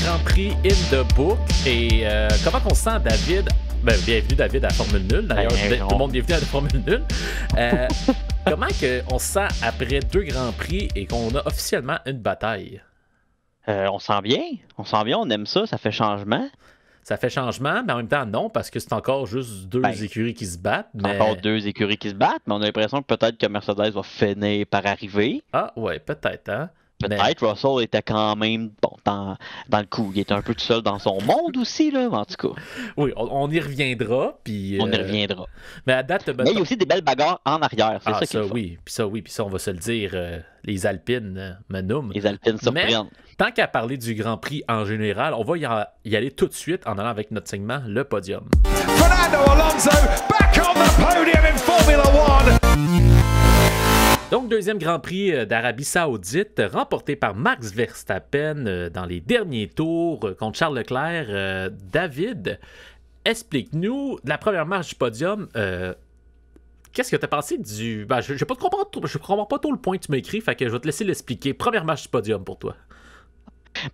Grand Prix in the book. Et comment on se sent, David? Bienvenue, David, à la Formule Nulle. D'ailleurs, tout le monde bienvenue à la Formule Nulle. Comment on se sent après 2 Grands Prix et qu'on a officiellement une bataille? On sent bien. On aime ça, ça fait changement. Ça fait changement, mais en même temps, non, parce que c'est encore juste 2 écuries qui se battent. Mais... Encore 2 écuries qui se battent, mais on a l'impression que peut-être que Mercedes va finir par arriver. Ah, ouais, peut-être, hein? Peut-être, mais... Russell était quand même dans le coup. Il était un peu tout seul dans son monde aussi, là, en tout cas. Oui, on y reviendra. Puis, on y reviendra. Mais à date, mais il y a aussi des belles bagarres en arrière, c'est ça qui est le fun. Oui, puis ça, on va se le dire, les Alpines menoument. Les Alpines surprennent. Tant qu'à parler du Grand Prix en général, on va y aller tout de suite en allant avec notre segment, le podium. Fernando Alonso, back on the podium in Formula 1. Donc, 2e Grand Prix d'Arabie Saoudite, remporté par Max Verstappen dans les derniers tours contre Charles Leclerc. David, explique-nous, la première marche du podium, qu'est-ce que tu as pensé du... je ne comprends pas tout le point que tu m'as écrit, fait que je vais te laisser l'expliquer. Première marche du podium pour toi.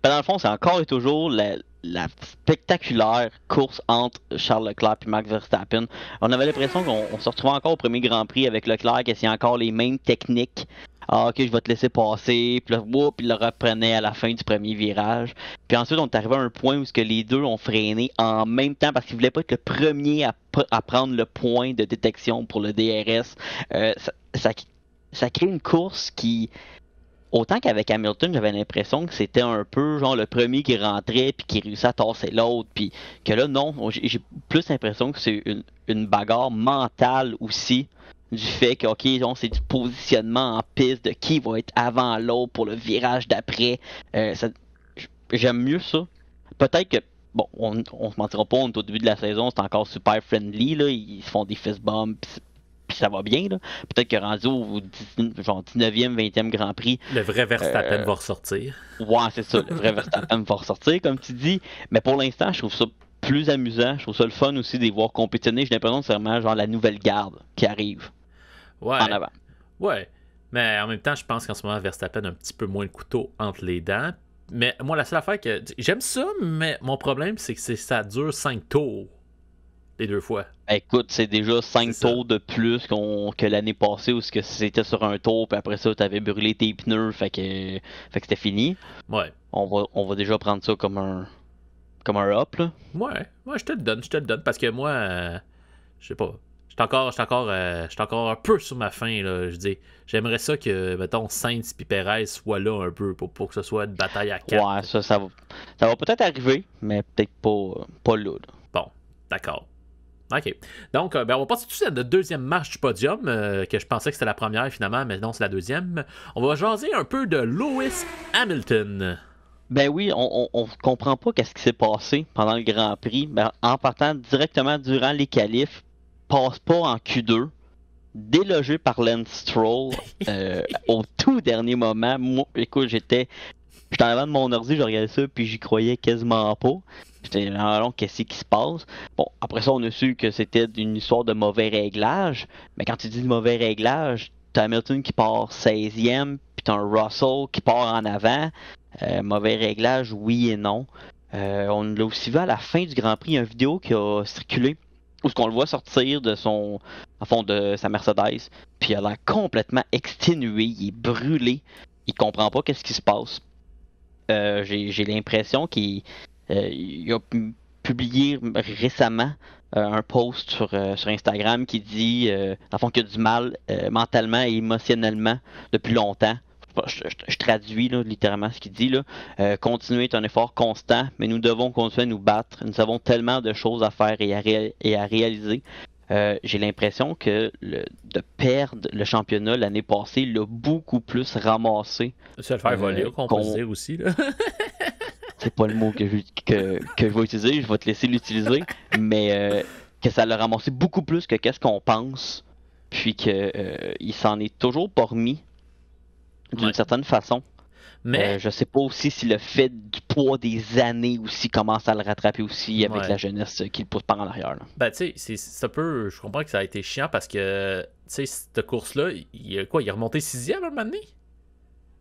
Dans le fond, c'est encore et toujours la spectaculaire course entre Charles Leclerc et Max Verstappen. On avait l'impression qu'on se retrouvait encore au premier Grand Prix avec Leclerc, qui essayait encore les mêmes techniques. Ah, ok, je vais te laisser passer. Puis là, il le reprenait à la fin du premier virage. Puis ensuite, on est arrivé à un point où les deux ont freiné en même temps parce qu'ils voulaient pas être le premier à prendre le point de détection pour le DRS. Ça crée une course qui... Autant qu'avec Hamilton, j'avais l'impression que c'était un peu genre le premier qui rentrait puis qui réussissait à tasser l'autre. Puis que là, non, j'ai plus l'impression que c'est une bagarre mentale aussi. Du fait que, ok, c'est du positionnement en piste de qui va être avant l'autre pour le virage d'après. J'aime mieux ça. Peut-être que, bon, on se mentira pas, on est au début de la saison, c'est encore super friendly, là. Ils se font des fist bumps. Puis ça va bien, là. Peut-être que rendu au 19e, 20e Grand Prix... Le vrai Verstappen va ressortir. Ouais, c'est ça. Le vrai Verstappen va ressortir, comme tu dis. Mais pour l'instant, je trouve ça plus amusant. Je trouve ça le fun aussi de les voir compétitionner. J'ai l'impression que c'est vraiment genre la nouvelle garde qui arrive en avant. Ouais. Mais en même temps, je pense qu'en ce moment, Verstappen a un petit peu moins le couteau entre les dents. Mais moi, la seule affaire que... J'aime ça, mais mon problème, c'est que ça dure 5 tours. Les 2 fois. Écoute, c'est déjà 5 tours de plus que l'année passée où c'était sur un tour, puis après ça, t'avais brûlé tes pneus, fait que c'était fini. Ouais. On va déjà prendre ça comme un up, là. Ouais, je te le donne, parce que moi, je sais pas, je suis encore un peu sur ma faim, là. Je dis, j'aimerais ça que, mettons, Sainz et Perez soient là un peu pour que ce soit une bataille à 4. Ouais, ça va peut-être arriver, mais peut-être pas là. Bon, d'accord. OK. Donc, on va passer tout de suite à la 2e marche du podium, que je pensais que c'était la première finalement, mais non, c'est la 2e. On va jaser un peu de Lewis Hamilton. Ben oui, on comprend pas qu'est-ce qui s'est passé pendant le Grand Prix. Ben, en partant directement durant les qualifs, passe pas en Q2, délogé par Lance Stroll au tout dernier moment. Moi, écoute, j'étais en avant de mon ordi, je regardais ça, puis j'y croyais quasiment pas. J'étais alors, qu'est-ce qui se passe? Bon, après ça, on a su que c'était une histoire de mauvais réglage. Mais quand tu dis de mauvais réglage, t'as Hamilton qui part 16e, puis t'as un Russell qui part en avant. Mauvais réglage, oui et non. On l'a aussi vu à la fin du Grand Prix, il y a une vidéo qui a circulé où on le voit sortir de de sa Mercedes, puis il a l'air complètement exténué, il est brûlé, il comprend pas qu'est-ce qui se passe. J'ai l'impression qu'il a publié récemment un post sur Instagram qui dit qu'il a du mal mentalement et émotionnellement depuis longtemps. Je traduis là, littéralement ce qu'il dit là. Continuer est un effort constant, mais nous devons continuer à nous battre. Nous avons tellement de choses à faire et à réaliser. J'ai l'impression que de perdre le championnat l'année passée l'a beaucoup plus ramassé. Se le faire voler, qu'on peut dire aussi. Là. C'est pas le mot que je vais utiliser, je vais te laisser l'utiliser, mais que ça l'a ramassé beaucoup plus que qu'est-ce qu'on pense, puis qu'il s'en est toujours pas remis d'une certaine façon. Mais je sais pas aussi si le fait du poids des années aussi commence à le rattraper aussi avec la jeunesse qui le pousse par en arrière. Là. Ben tu sais, c'est un peu... Je comprends que ça a été chiant parce que, tu sais, cette course-là, il est remonté 6e à un moment donné?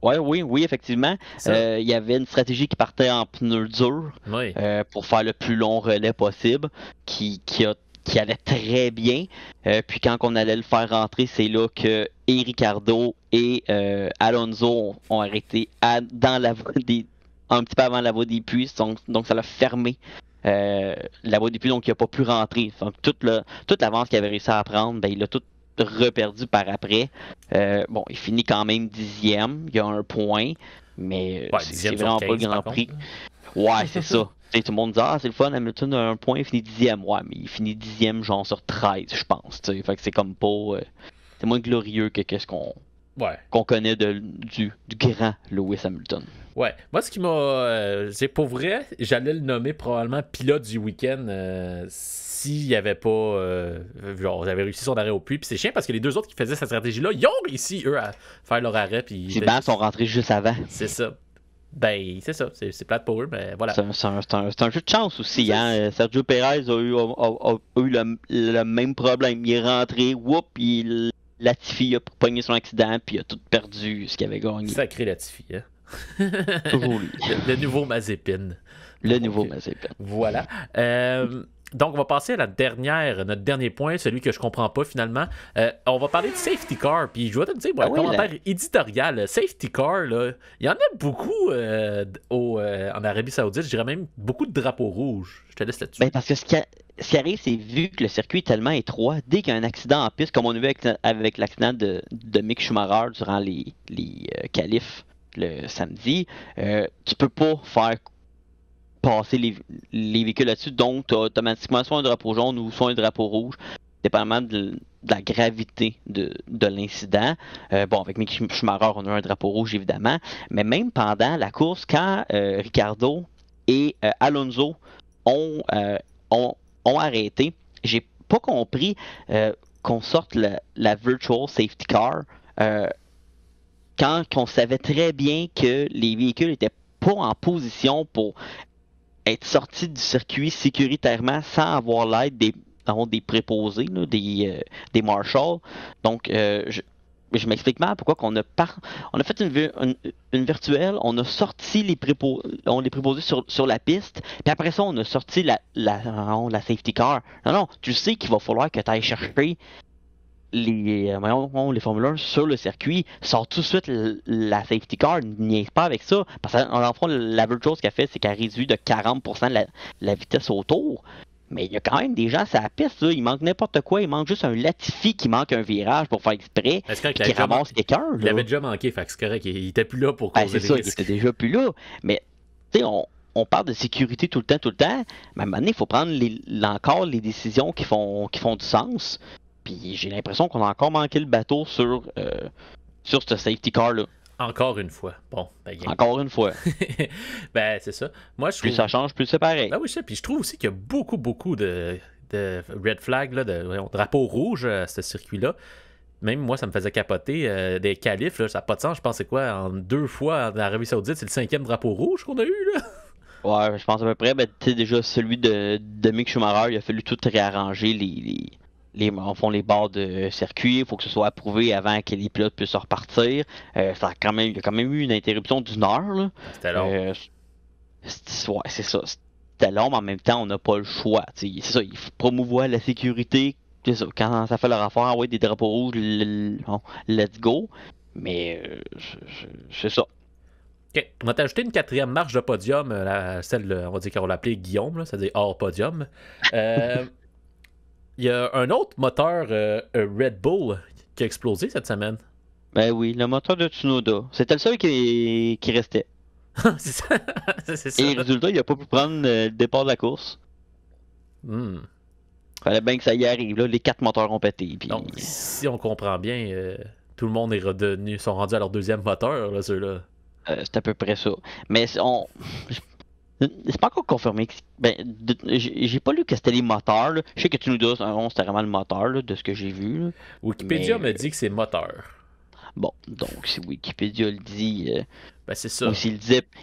Oui, effectivement. Il y avait une stratégie qui partait en pneus durs Oui. pour faire le plus long relais possible, qui allait très bien. Puis quand on allait le faire rentrer, c'est là que et Ricardo et Alonso ont arrêté dans la voie un petit peu avant la voie des puits, donc ça l'a fermé la voie des puits, donc il n'a pas pu rentrer. Donc toute l'avance qu'il avait réussi à prendre, ben, il l'a tout reperdu par après. Bon, il finit quand même 10e, il y a un point, mais c'est vraiment pas le Grand Prix. Ouais, c'est ça. T'sais, tout le monde dit c'est le fun, Hamilton a un point, il finit 10e. Ouais, mais il finit 10e genre sur 13, je pense. T'sais. Fait que c'est comme pas. C'est moins glorieux que qu'est-ce qu'on connaît du grand Lewis Hamilton. Ouais, moi ce qui m'a. C'est pour vrai, j'allais le nommer probablement pilote du week-end s'il n'y avait pas. Genre, j'avais réussi son arrêt au puits. Puis c'est chiant parce que les deux autres qui faisaient cette stratégie-là, ils ont réussi, eux, à faire leur arrêt. Puis Les bancs sont rentrés juste avant. C'est ça. Ben, c'est ça. C'est plate pour eux, mais voilà. C'est un jeu de chance aussi. Hein? Sergio Perez a eu le même problème. Il est rentré, Latifi a pogné son accident, puis il a tout perdu ce qu'il avait gagné. Sacré Latifi, hein? Toujours lui. Le nouveau Mazepin. Mazepin. Voilà. Donc, on va passer à notre dernier point, celui que je comprends pas finalement. On va parler de safety car. Puis je dois te dire, commentaire éditorial. Safety car, là, il y en a beaucoup en Arabie Saoudite. Je dirais même beaucoup de drapeaux rouges. Je te laisse là-dessus. Ben, parce que ce qui arrive, c'est vu que le circuit est tellement étroit, dès qu'il y a un accident en piste, comme on a vu avec l'accident de Mick Schumacher durant les qualifs le samedi, tu peux pas faire passer les véhicules là-dessus, donc tu as automatiquement soit un drapeau jaune ou soit un drapeau rouge, dépendamment de la gravité de l'incident. Avec Mick Schumacher, on a un drapeau rouge évidemment, mais même pendant la course, quand Ricardo et Alonso ont arrêté, j'ai pas compris qu'on sorte la virtual safety car quand on savait très bien que les véhicules étaient pas en position pour être sortis du circuit sécuritairement sans avoir l'aide des préposés, là, des marshals. Donc, je m'explique mal pourquoi on a fait une virtuelle, on a sorti les préposés sur la piste, puis après ça, on a sorti la safety car. Non, tu sais qu'il va falloir que tu ailles chercher les Formule 1 sur le circuit, sort tout de suite la safety car, niaise pas avec ça, parce qu'en fond, la virtuelle, ce qu'elle fait, c'est qu'elle réduit de 40% la vitesse autour. Mais il y a quand même des gens sur la piste, là. Il manque n'importe quoi. Il manque juste un Latifi qui manque un virage pour faire exprès, qui ramasse quelqu'un. Il avait déjà manqué, fait que c'est correct. Il était plus là pour causer des risques. Il était déjà plus là. Mais, tu sais, on parle de sécurité tout le temps. Mais à un moment donné, il faut prendre encore les décisions qui font du sens. Puis j'ai l'impression qu'on a encore manqué le bateau sur ce safety car-là. Encore une fois. Bon, encore une fois. Ben, c'est ça. Moi, je trouve... Plus ça change, plus c'est pareil. Ben oui, c'est ça. Puis je trouve aussi qu'il y a beaucoup de red flag, là, de drapeau rouge à ce circuit-là. Même moi, ça me faisait capoter. Des qualifs, là, ça n'a pas de sens. Je pense c'est quoi, en 2 fois en Arabie Saoudite, c'est le 5e drapeau rouge qu'on a eu, là. Ouais, je pense à peu près. Ben, tu sais, déjà, celui de Mick Schumacher, il a fallu tout réarranger les barres de circuit, il faut que ce soit approuvé avant que les pilotes puissent repartir. Il y a quand même eu une interruption d'1 heure. Là. C'était long. C'est ça. C'était long, mais en même temps, on n'a pas le choix. C'est ça, il faut promouvoir la sécurité. C'est ça, quand ça fait leur affaire, des drapeaux rouges, let's go. Mais c'est ça. OK. On va t'ajouter une 4e marche de podium, celle, on va dire qu'on l'a appelée Guillaume, là, c'est-à-dire hors podium. Il y a un autre moteur Red Bull qui a explosé cette semaine. Ben oui, le moteur de Tsunoda. C'était le seul qui restait. c'est ça. Et résultat, il n'a pas pu prendre le départ de la course. Fallait bien que ça y arrive. Là. Les 4 moteurs ont pété. Puis... Donc, si on comprend bien, tout le monde sont rendus à leur 2e moteur, là, ceux-là. C'est à peu près ça. Mais c'est pas encore confirmé. J'ai pas lu que c'était les moteurs. Là. Je sais que Tsunoda, c'était vraiment le moteur là, de ce que j'ai vu. Là. Wikipédia me dit que c'est moteur. Bon, donc si Wikipédia le dit... ben c'est ça. S'il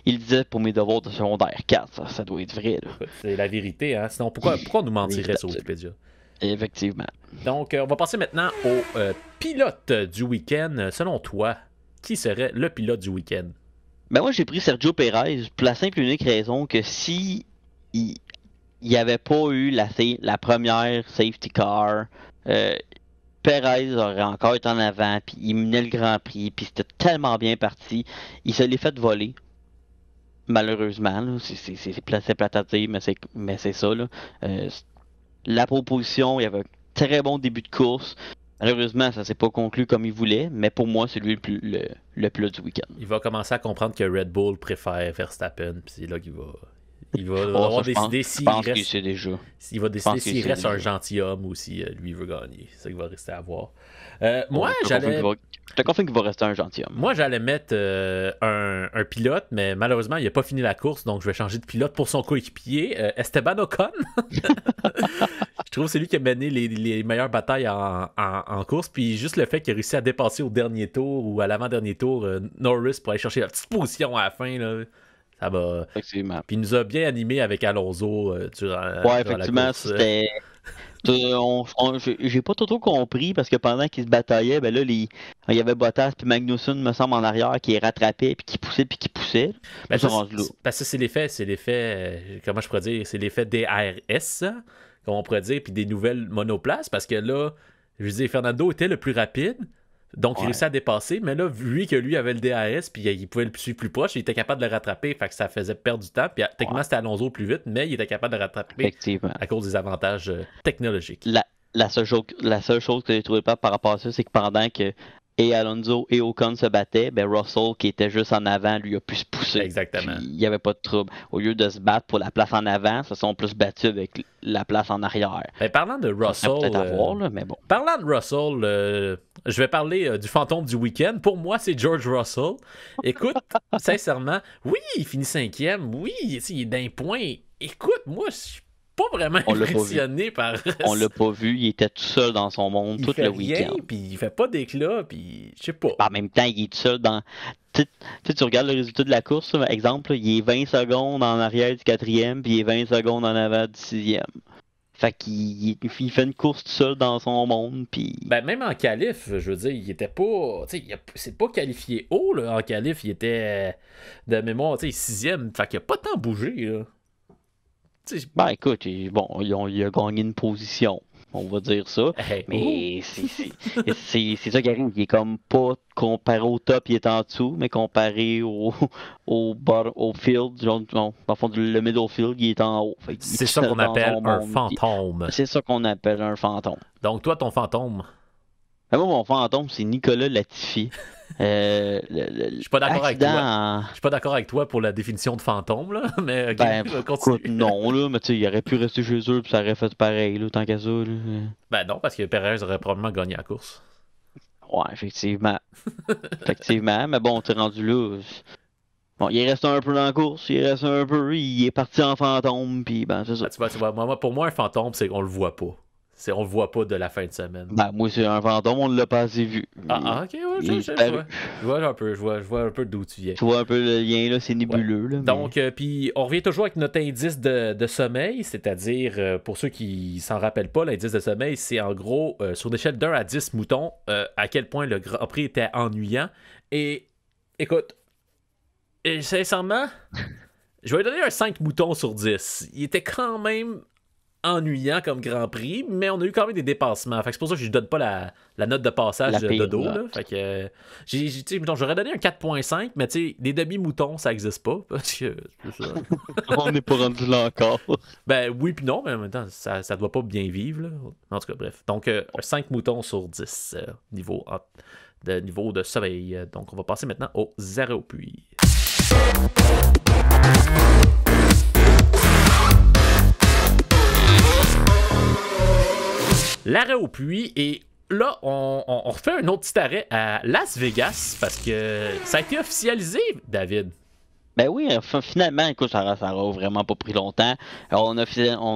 il disait pour mes devoirs de secondaire 4, ça doit être vrai. Là. C'est la vérité. Hein? Sinon, pourquoi on nous mentirait sur Wikipédia? Effectivement. Donc, on va passer maintenant au pilote du week-end. Selon toi, qui serait le pilote du week-end? Ben moi, j'ai pris Sergio Perez pour la simple et unique raison que si il n'y avait pas eu la première safety car, Perez aurait encore été en avant, puis il menait le Grand Prix, puis c'était tellement bien parti. Il se l'est fait voler. Malheureusement, là. C'est plate à dire, mais c'est ça. Là. La proposition, il y avait un très bon début de course. Malheureusement, ça s'est pas conclu comme il voulait, mais pour moi, c'est lui le pilote du week-end. Il va commencer à comprendre que Red Bull préfère Verstappen, puis c'est là qu'il va décider s'il reste. Il va décider s'il reste un gentilhomme ou si lui veut gagner. C'est ça qu'il va rester à voir. Moi, j'allais. Je te confirme qu'il va rester un gentilhomme. Moi, j'allais mettre un pilote, mais malheureusement, il n'a pas fini la course, donc je vais changer de pilote pour son coéquipier, Esteban Ocon. Je trouve que c'est lui qui a mené les meilleures batailles en course, puis juste le fait qu'il a réussi à dépasser au dernier tour ou à l'avant-dernier tour Norris pour aller chercher la petite position à la fin, là. Ça va. Effectivement. Puis il nous a bien animé avec Alonso durant effectivement, la course. C'était. J'ai pas trop compris parce que pendant qu'ils se bataillaient, ben là, il y avait Bottas puis Magnussen, me semble, en arrière qui rattrapait puis qui poussait. Parce que c'est l'effet, comment je pourrais dire, c'est l'effet DRS, comme on pourrait dire, puis des nouvelles monoplaces, parce que là, je veux dire, Fernando était le plus rapide, donc il réussit à dépasser, mais là, vu que lui avait le DRS, puis il pouvait le suivre plus proche, il était capable de le rattraper, fait que ça faisait perdre du temps, puis techniquement c'était Alonso le plus vite, mais il était capable de le rattraper à cause des avantages technologiques. La seule chose que j'ai trouvé pas par rapport à ça, c'est que pendant que et Alonso et Ocon se battaient, ben Russell, qui était juste en avant, lui a pu se pousser. Exactement. Il n'y avait pas de trouble. Au lieu de se battre pour la place en avant, ils se sont plus battus avec la place en arrière. Ben, parlant de Russell, mais bon. Parlant de Russell, je vais parler du fantôme du week-end. Pour moi, c'est George Russell. Écoute, sincèrement, oui, il finit 5e. Oui, il est d'un point. Écoute, moi, je suis pas vraiment impressionné par. On l'a pas vu, il était tout seul dans son monde tout le week-end. Puis il fait pas d'éclat, puis je sais pas. En même temps, il est tout seul dans. Tu regardes le résultat de la course, par exemple, il est 20 secondes en arrière du 4e, puis il est 20 secondes en avant du 6e. Fait qu'il fait une course tout seul dans son monde, puis. Ben, même en qualif, je veux dire, il était pas. Tu sais, c'est pas qualifié haut, là. En qualif, il était de mémoire, tu sais, 6e. Fait qu'il a pas tant bougé, là. Ben écoute, il a gagné une position, on va dire ça. Mais c'est ça qui arrive. Il est comme pas comparé au top, il est en dessous, mais comparé au field, dans le fond, le middle field, il est en haut. C'est ça qu'on appelle un fantôme. C'est ça qu'on appelle un fantôme. Donc toi, ton fantôme? Moi, mon fantôme, c'est Nicolas Latifi. Je suis pas d'accord avec toi. Je suis pas d'accord avec toi pour la définition de fantôme, là, mais écoute, non, là, mais tu sais, il aurait pu rester chez eux puis ça aurait fait pareil, là, tant qu'à ça. Là. Ben non, parce que Perez aurait probablement gagné la course. Ouais, effectivement. Mais bon, t'es rendu là. Bon, il reste un peu dans la course, il est parti en fantôme, puis ben, c'est ça. Tu vois, pour moi, un fantôme, c'est qu'on le voit pas. On le voit pas de la fin de semaine. Ben, moi, c'est un fantôme, on ne l'a pas assez vu. Ok, ouais, je vois un peu d'où tu viens. Tu vois un peu le lien, là, c'est nébuleux. Ouais. Là, donc, puis on revient toujours avec notre indice de sommeil, c'est-à-dire, pour ceux qui s'en rappellent pas, l'indice de sommeil, c'est en gros, sur l'échelle d'1 à 10 moutons, à quel point le Grand Prix était ennuyant. Et, écoute, sincèrement, je vais lui donner un 5 moutons sur 10. Il était quand même ennuyant comme Grand Prix, mais on a eu quand même des dépassements. Fait que c'est pour ça que je lui donne pas la note de passage de dos. Là. Fait que j'aurais donné un 4.5, mais tu sais, des demi-moutons, ça existe pas. Parce que c'est ça. On n'est pas rendu là encore. Ben oui puis non, mais en même temps, ça doit pas bien vivre. Là. En tout cas, bref. Donc, un 5 moutons sur 10 niveau de sommeil. Donc, on va passer maintenant au 0 puis. L'arrêt au puits, et là, on refait un autre petit arrêt à Las Vegas parce que ça a été officialisé, David. Ben oui, finalement, écoute, ça aura vraiment pas pris longtemps. Alors, on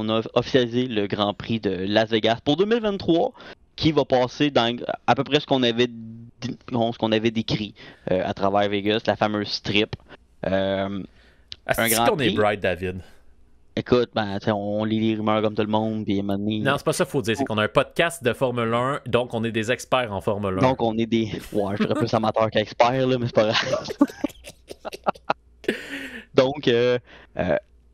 a officialisé le Grand Prix de Las Vegas pour 2023, qui va passer dans à peu près ce qu'on avait décrit à travers Vegas, la fameuse strip. Est-ce qu'on est bright, David? Écoute, ben, on lit les rumeurs comme tout le monde, puis à un moment donné, Non, c'est pas ça qu'il faut dire. C'est qu'on a un podcast de Formule 1, donc on est des experts en Formule 1. donc on est des... Ouais, je dirais plus amateurs qu'experts, là, mais c'est pas grave. Donc,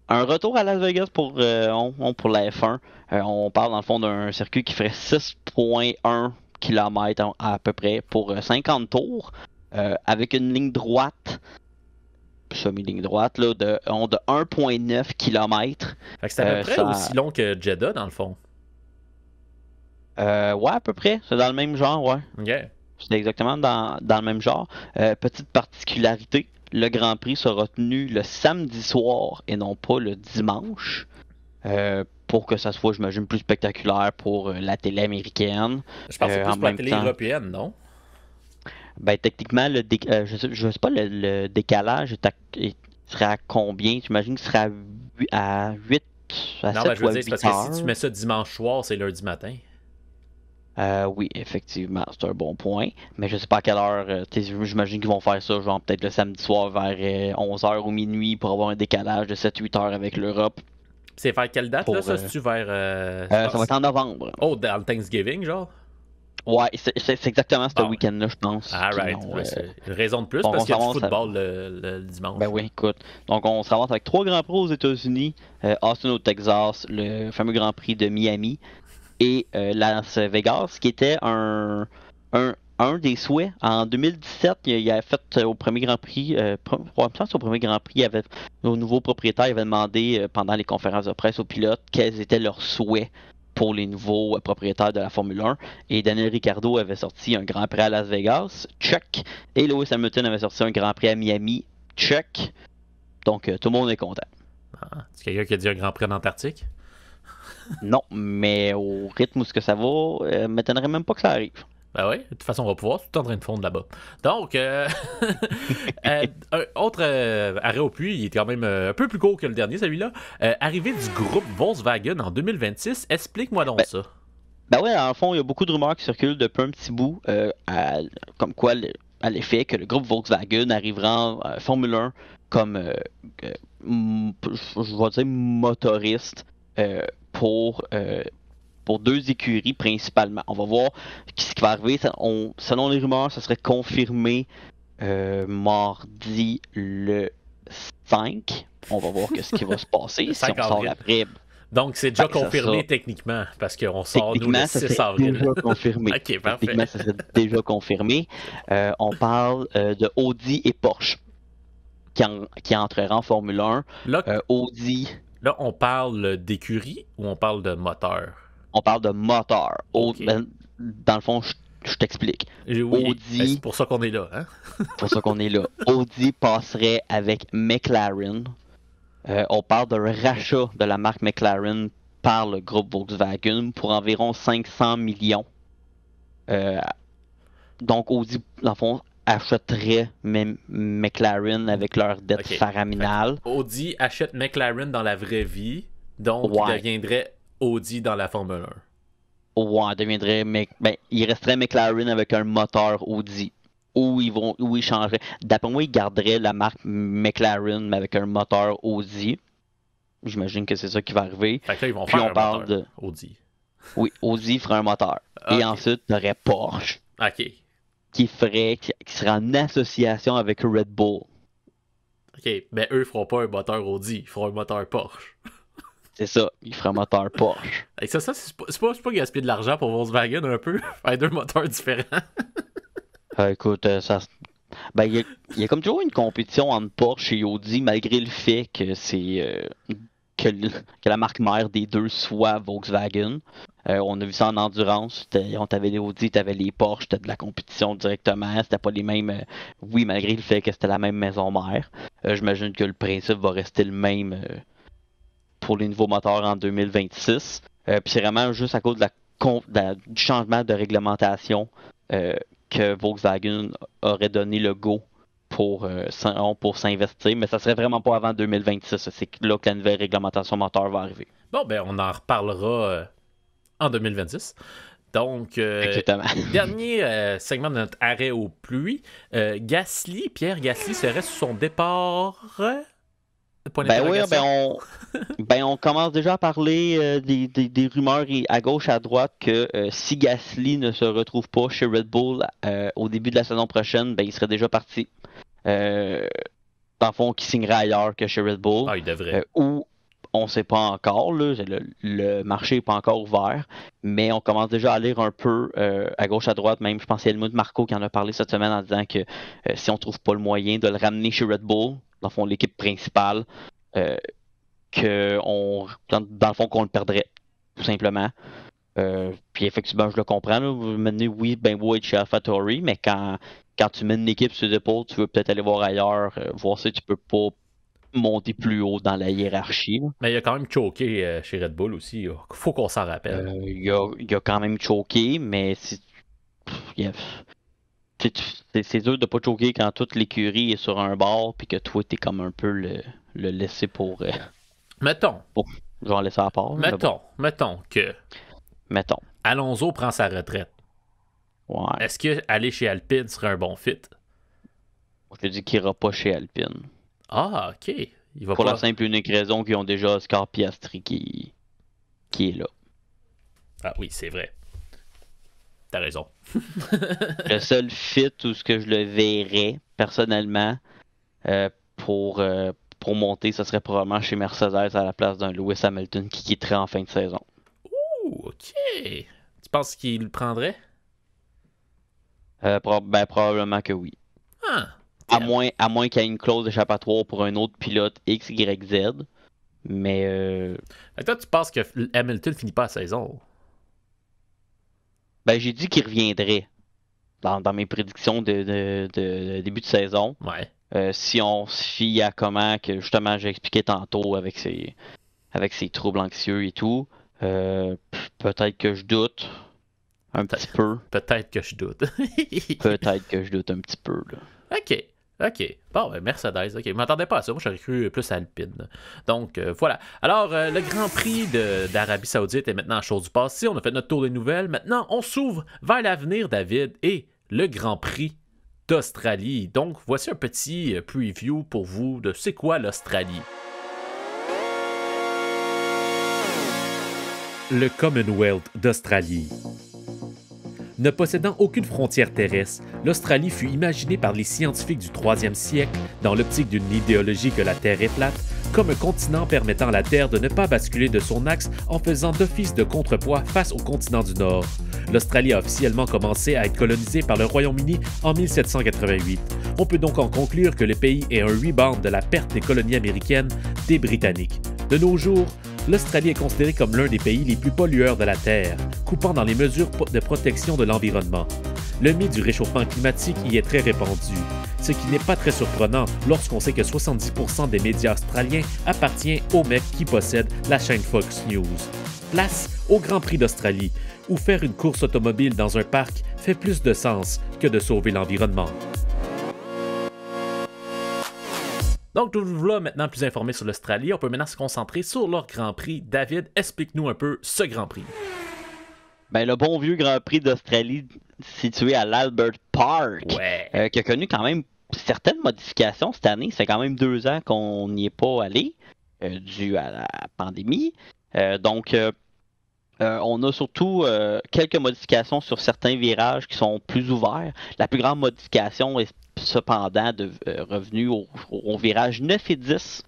un retour à Las Vegas pour la F1. On parle dans le fond d'un circuit qui ferait 6,1 km à peu près pour 50 tours, avec une ligne droite, semi-ligne droite, là, de 1,9 km. Fait que c'est à peu près aussi long que Jeddah, dans le fond. Ouais, à peu près. C'est dans le même genre, ouais. OK. C'est exactement dans le même genre. Petite particularité, le Grand Prix sera tenu le samedi soir et non pas le dimanche. Pour que ça soit, j'imagine, plus spectaculaire pour la télé américaine. Je pense que c'est plus pour la télé européenne, non? Ben, techniquement, je sais pas, le décalage serait à combien? J'imagine qu'il serait à 8, à 7 non, ben, je veux dire, c'est 8 parce heures. que si tu mets ça dimanche soir, c'est lundi matin. Oui, effectivement, c'est un bon point. Mais je sais pas à quelle heure. J'imagine qu'ils vont faire ça, genre peut-être le samedi soir vers 11h ou minuit pour avoir un décalage de 7-8 heures avec l'Europe. C'est vers quelle date, là, ça? C'est-tu vers... ça va être en novembre. Oh, dans le Thanksgiving, genre? Ouais, c'est exactement ce week-end-là, je pense. Ah, right. C'est une raison de plus, parce qu'il y a du football le dimanche. Ben oui, écoute. Donc, on se ramasse avec 3 Grands Prix aux États-Unis, Austin au Texas, le fameux Grand Prix de Miami et Las Vegas, qui était un des souhaits. En 2017, il avait fait au premier Grand Prix, au premier Grand Prix, au nouveau propriétaire, il avait demandé pendant les conférences de presse aux pilotes quels étaient leurs souhaits pour les nouveaux propriétaires de la Formule 1. Et Daniel Ricciardo avait sorti un Grand Prix à Las Vegas, check. Et Lewis Hamilton avait sorti un Grand Prix à Miami, check. Donc tout le monde est content. Ah, c'est quelqu'un qui a dit un Grand Prix en Antarctique? Non, mais au rythme où ce que ça va, m'étonnerait même pas que ça arrive. Ben oui, de toute façon, on va pouvoir, tout en train de fondre là-bas. Donc, un autre arrêt au puits, il est quand même un peu plus court que le dernier, celui-là. Arrivée du groupe Volkswagen en 2026, explique-moi donc ça. Ben ouais, dans le fond, il y a beaucoup de rumeurs qui circulent depuis un petit bout, comme quoi, à l'effet que le groupe Volkswagen arrivera en Formule 1 comme, je vais dire, motoriste pour 2 écuries principalement. On va voir ce qui va arriver. Selon les rumeurs, ça serait confirmé mardi le 5. On va voir ce qui va se passer si on sort après. Donc, c'est déjà confirmé techniquement, parce qu'on sort nous le 6 avril. Déjà confirmé. OK, parfait. Techniquement, ça serait déjà confirmé. On parle de Audi et Porsche qui entrera en Formule 1. Là, Audi... Là, on parle d'écurie ou on parle de moteur? On parle de moteur. Okay. Dans le fond, je t'explique. Oui, Audi, c'est pour ça qu'on est là. Hein? Pour ça qu'on est là. Audi passerait avec McLaren. On parle d'un rachat de la marque McLaren par le groupe Volkswagen pour environ 500 millions. Donc Audi, dans le fond, achèterait McLaren avec leur dette faraminale. Audi achète McLaren dans la vraie vie, donc il deviendrait Audi dans la Formule 1. Ouais, il resterait McLaren avec un moteur Audi. Où ils changeraient. D'après moi, ils garderaient la marque McLaren mais avec un moteur Audi. J'imagine que c'est ça qui va arriver. Fait que là, ils vont faire un moteur Audi. Oui, Audi ferait un moteur. Okay. Et ensuite, tu aurais Porsche. OK. Qui serait en association avec Red Bull. OK, mais eux feront pas un moteur Audi, ils feront un moteur Porsche. C'est ça, ils feront un moteur Porsche. Et ça c'est pas gaspiller de l'argent pour Volkswagen un peu? Faire 2 moteurs différents? Écoute, il y a comme toujours une compétition entre Porsche et Audi, malgré le fait que c'est que la marque mère des deux soit Volkswagen. On a vu ça en endurance. On t'avait les Audi, t'avais les Porsche, c'était de la compétition directement. C'était pas les mêmes. Oui, malgré le fait que c'était la même maison mère. J'imagine que le principe va rester le même pour les nouveaux moteurs en 2026. Puis c'est vraiment juste à cause du changement de réglementation que Volkswagen aurait donné le go pour s'investir, mais ça serait vraiment pas avant 2026. C'est là que la nouvelle réglementation moteur va arriver. Bon, ben on en reparlera en 2026. Donc, dernier segment de notre arrêt aux pluies. Pierre Gasly serait sur son départ Point Ben oui, d'interrogation? on commence déjà à parler des rumeurs à gauche, à droite que si Gasly ne se retrouve pas chez Red Bull au début de la saison prochaine, ben il serait déjà parti. Dans le fond, qui signerait ailleurs que chez Red Bull. Ah, il devrait. Ou on ne sait pas encore, là, le marché n'est pas encore ouvert, mais on commence déjà à lire un peu à gauche, à droite, même je pense qu'il y a Helmut Marko qui en a parlé cette semaine en disant que si on ne trouve pas le moyen de le ramener chez Red Bull, dans le fond l'équipe principale, dans le fond qu'on le perdrait, tout simplement. Puis effectivement, je le comprends. Là, maintenant, oui, ben beau être chez AlphaTauri, mais quand tu mènes une équipe sur les épaules, tu veux peut-être aller voir ailleurs, voir si tu peux pas monter plus haut dans la hiérarchie. Là. Mais il a quand même choqué chez Red Bull aussi. Il faut qu'on s'en rappelle. Il a quand même choqué, mais c'est dur de pas choquer quand toute l'écurie est sur un bord puis que toi, t'es comme un peu le laisser pour... Mettons. Genre laisser à part. Mettons que Mettons. Alonso prend sa retraite. Ouais. Est-ce que aller chez Alpine serait un bon fit? Je te dis qu'il ira pas chez Alpine. Ah, ok. Il va pour pas... la simple et unique raison qu'ils ont déjà Oscar Piastri qui est là. Ah oui, c'est vrai. T'as raison. Le seul fit où ce que je le verrais personnellement pour monter, ce serait probablement chez Mercedes à la place d'un Lewis Hamilton qui quitterait en fin de saison. Ouh, ok. Tu penses qu'il le prendrait? Probablement que oui. Ah. À moins qu'il y ait une clause d'échappatoire pour un autre pilote X, Y, Z. Mais. Toi, tu penses que Hamilton finit pas la saison? J'ai dit qu'il reviendrait dans mes prédictions de début de saison. Ouais. Si on se fie à comment que justement j'ai expliqué tantôt avec ses troubles anxieux et tout, peut-être que je doute un petit peu. Peut-être que je doute. Peut-être que je doute un petit peu. Là. OK. Bon, ben Mercedes, OK. Je m'attendais pas à ça. Moi, j'aurais cru plus à Alpine. Donc, voilà. Alors, le Grand Prix d'Arabie Saoudite est maintenant à chose du passé. On a fait notre tour des nouvelles. Maintenant, on s'ouvre vers l'avenir, David, et le Grand Prix d'Australie. Donc, voici un petit preview pour vous de c'est quoi l'Australie. Le Commonwealth d'Australie. Ne possédant aucune frontière terrestre, l'Australie fut imaginée par les scientifiques du 3e siècle, dans l'optique d'une idéologie que la Terre est plate, comme un continent permettant à la Terre de ne pas basculer de son axe en faisant d'office de contrepoids face au continent du Nord. L'Australie a officiellement commencé à être colonisée par le Royaume-Uni en 1788. On peut donc en conclure que le pays est un rebound de la perte des colonies américaines des Britanniques. De nos jours, l'Australie est considérée comme l'un des pays les plus pollueurs de la Terre, coupant dans les mesures de protection de l'environnement. Le mythe du réchauffement climatique y est très répandu, ce qui n'est pas très surprenant lorsqu'on sait que 70% des médias australiens appartiennent au mec qui possède la chaîne Fox News. Place au Grand Prix d'Australie, où faire une course automobile dans un parc fait plus de sens que de sauver l'environnement. Donc, nous voilà maintenant plus informés sur l'Australie. On peut maintenant se concentrer sur leur Grand Prix. David, explique-nous un peu ce Grand Prix. Le bon vieux Grand Prix d'Australie situé à l'Albert Park, qui a connu quand même certaines modifications cette année. C'est quand même 2 ans qu'on n'y est pas allé, dû à la pandémie. On a surtout quelques modifications sur certains virages qui sont plus ouverts. La plus grande modification est cependant revenu au virage 9 et 10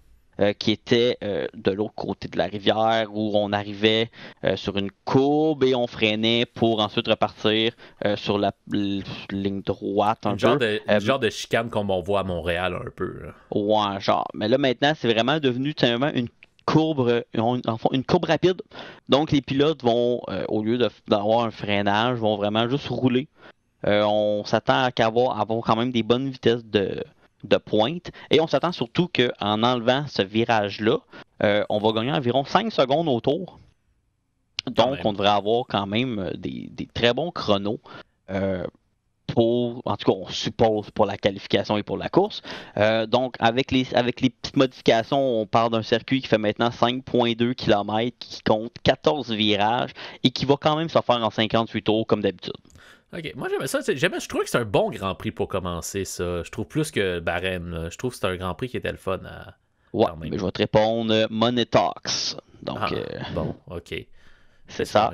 qui était de l'autre côté de la rivière où on arrivait sur une courbe et on freinait pour ensuite repartir sur la ligne droite un peu. Genre de chicane comme on voit à Montréal un peu. Ouais, genre. Mais là maintenant c'est vraiment devenu une courbe, une courbe rapide. Donc les pilotes vont, au lieu d'avoir un freinage, vont vraiment juste rouler. On s'attend à avoir quand même des bonnes vitesses de pointe. Et on s'attend surtout qu'en enlevant ce virage-là, on va gagner environ 5 secondes au tour. Donc on devrait avoir quand même des très bons chronos. En tout cas, on suppose pour la qualification et pour la course. Donc, avec les petites modifications, on part d'un circuit qui fait maintenant 5,2 km, qui compte 14 virages et qui va quand même se faire en 58 tours comme d'habitude. OK. Moi, j'aimais ça. Je trouvais que c'est un bon Grand Prix pour commencer, ça. Je trouve plus que Bahreïn. Je trouve que c'est un Grand Prix qui était le fun Ouais, quand même. mais je vais te répondre Money Talks. Donc, Bon, ok. c'est ça.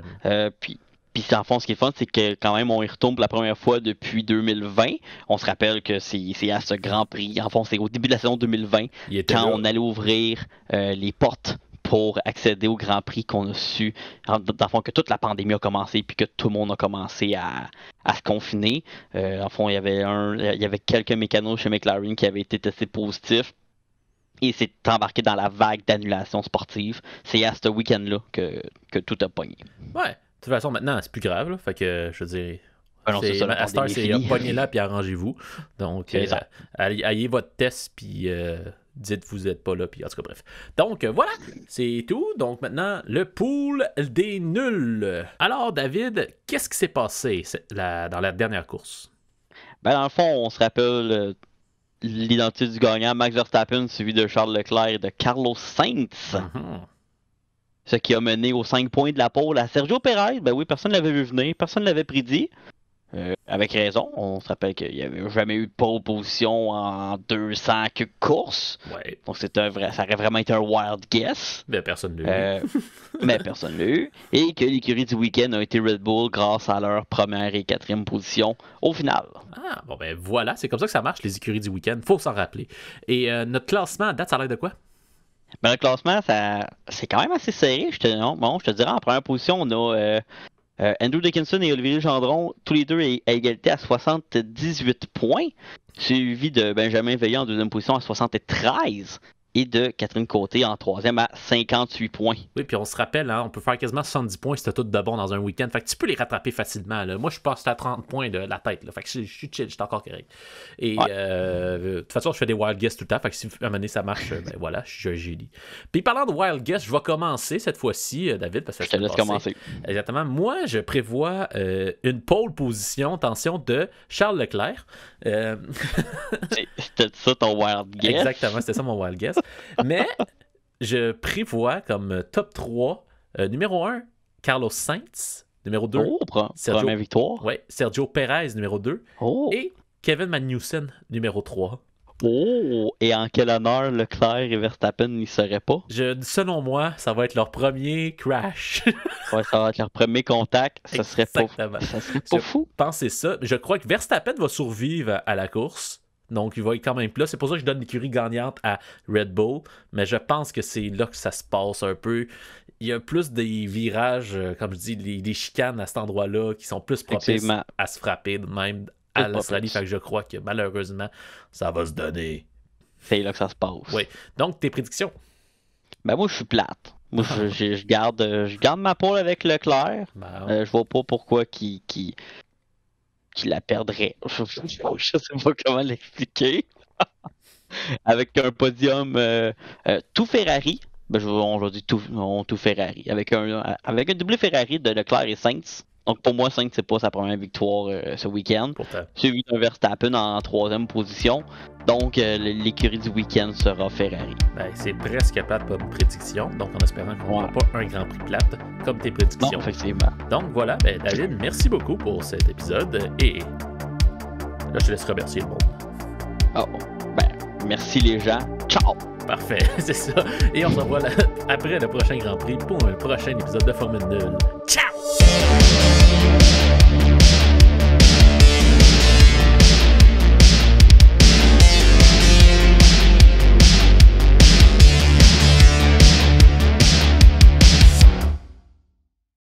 Puis en fond, ce qui est fun, c'est que quand même, on y retourne pour la première fois depuis 2020. On se rappelle que c'est à ce Grand Prix. En fond, c'est au début de la saison 2020, quand on allait ouvrir les portes pour accéder au Grand Prix qu'on a su, dans le fond, que toute la pandémie a commencé puis que tout le monde a commencé à se confiner. En fond, il y avait quelques mécanos chez McLaren qui avaient été testés positifs. Et s'est embarqué dans la vague d'annulation sportive. C'est à ce week-end-là que tout a pogné. Ouais. De toute façon, maintenant, c'est plus grave. Là. Fait que, je veux dire, non, c'est ça, à Star, c'est pognez là puis arrangez-vous. Donc, ayez votre test puis dites vous n'êtes pas là. Puis, en tout cas, bref. Donc, voilà, c'est tout. Donc, maintenant, le pool des nuls. Alors, David, qu'est-ce qui s'est passé dans la dernière course? Ben, dans le fond, on se rappelle l'identité du gagnant, Max Verstappen, suivi de Charles Leclerc et de Carlos Sainz. Ce qui a mené aux 5 points de la pole à Sergio Perez. Ben oui, personne ne l'avait vu venir, personne ne l'avait prédit. Avec raison, on se rappelle qu'il n'y avait jamais eu de pole position en 200 courses. Ouais. Donc ça aurait vraiment été un wild guess. Mais personne ne l'a eu. Mais personne ne l'a eu. Et que l'écurie du week-end a été Red Bull grâce à leur première et quatrième position au final. Ah, bon ben voilà, c'est comme ça que ça marche, les écuries du week-end. Faut s'en rappeler. Et notre classement à date, ça a l'air de quoi? Ben, le classement, c'est quand même assez serré. Je te dirais, en première position, on a Andrew Dickinson et Olivier Gendron, tous les deux à égalité à 78 points, suivi de Benjamin Veilleux en deuxième position à 73 et de Catherine Côté en troisième à 58 points. Oui, puis on se rappelle, hein, on peut faire quasiment 70 points si t'as tout de bon dans un week-end. Fait que tu peux les rattraper facilement. Là. Moi, je passe à 30 points de la tête. Là. Fait que je suis chill, je suis encore correct. Et de toute façon, je fais des wild guess tout le temps. Fait que si à un moment donné ça marche, ben voilà, je suis un génie. Puis parlant de wild guess, je vais commencer cette fois-ci, David, parce que je te laisse commencer. Exactement. Moi, je prévois une pole position, attention, de Charles Leclerc. C'était ça ton wild guess? Exactement, c'était ça mon wild guess. Mais je prévois comme top 3, numéro 1, Carlos Sainz, numéro 2, première victoire. Ouais, Sergio Perez, numéro 2, et Kevin Magnussen, numéro 3. Oh! Et en quel honneur Leclerc et Verstappen n'y seraient pas? Selon moi, ça va être leur premier crash. Ouais, ça va être leur premier contact. Ça serait pas fou. Pensez ça. Je crois que Verstappen va survivre à la course. Donc, il va être quand même là. C'est pour ça que je donne l'écurie gagnante à Red Bull. Mais je pense que c'est là que ça se passe un peu. Il y a plus des virages, comme je dis, des chicanes à cet endroit-là qui sont plus propices à se frapper de même à l'Australie. Fait que je crois que malheureusement, ça va se donner. C'est là que ça se passe. Oui. Donc, tes prédictions? Ben moi, je suis plate. Moi, je garde ma pole avec Leclerc. Je vois pas pourquoi qu'il la perdrait. Je sais pas comment l'expliquer. Avec un podium tout Ferrari. Ben, on va dire tout Ferrari. Avec un doublé Ferrari de Leclerc et Sainz. Donc pour moi, Sainz, c'est pas sa première victoire ce week-end. Suivi d'un Verstappen en troisième position. Donc l'écurie du week-end sera Ferrari. Ben, c'est presque plate comme prédiction. Donc en espérant qu'on n'aura pas un grand prix plate comme tes prédictions. Non, effectivement. Donc voilà, David, merci beaucoup pour cet épisode. Et là, je te laisse remercier le monde. Merci les gens. Ciao! Parfait, c'est ça. Et on se revoit après le prochain Grand Prix pour le prochain épisode de Formule 0. Ciao!